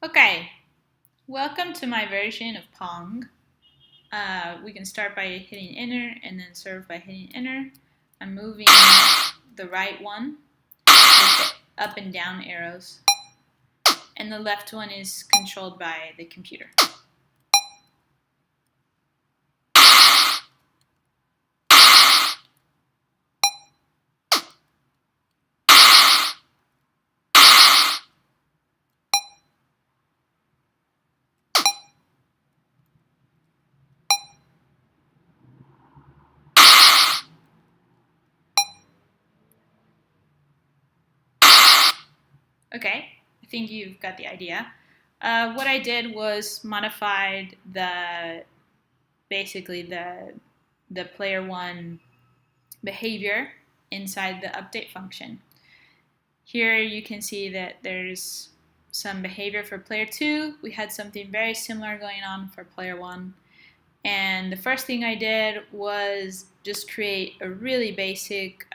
Okay, welcome to my version of Pong. We can start by hitting enter and then serve by hitting enter. I'm moving the right one with the up and down arrows, and the left one is controlled by the computer. Okay, I think you've got the idea. What I did was modified basically the player one behavior inside the update function. Here you can see that there's some behavior for player 2. We had something very similar going on for player 1. And the first thing I did was just create a really basic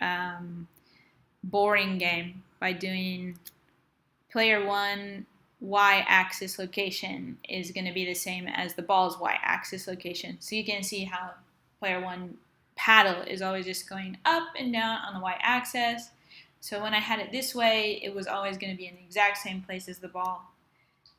boring game by doing player 1 y-axis location is going to be the same as the ball's y-axis location. So you can see how player 1 paddle is always just going up and down on the y-axis. So when I had it this way, it was always going to be in the exact same place as the ball.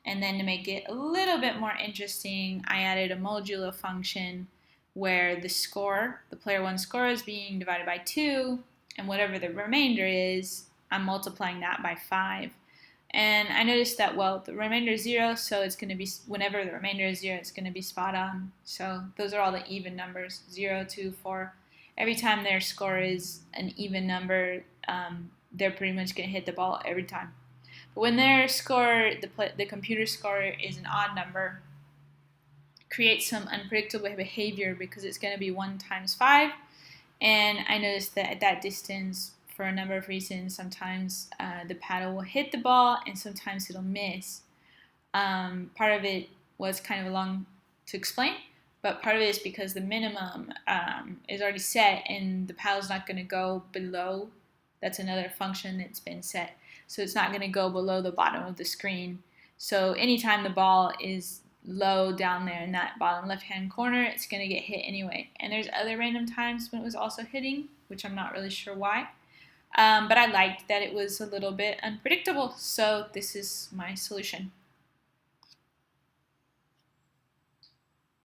And then to make it a little bit more interesting, I added a modulo function where the score, the player 1 score, is being divided by 2, and whatever the remainder is, I'm multiplying that by 5. And I noticed that, well, the remainder is 0, so it's going to be, whenever the remainder is 0, it's going to be spot on. So those are all the even numbers, 0, 2, 4. Every time their score is an even number, they're pretty much going to hit the ball every time. But when their score, the computer score, is an odd number, creates some unpredictable behavior because it's going to be 1 times 5. And I noticed that at that distance, for a number of reasons, sometimes the paddle will hit the ball and sometimes it'll miss. Part of it was kind of long to explain, but part of it is because the minimum is already set and the paddle's not going to go below. That's another function that's been set. So it's not going to go below the bottom of the screen. So anytime the ball is low down there in that bottom left-hand corner, it's going to get hit anyway. And there's other random times when it was also hitting, which I'm not really sure why. But I liked that it was a little bit unpredictable. So this is my solution.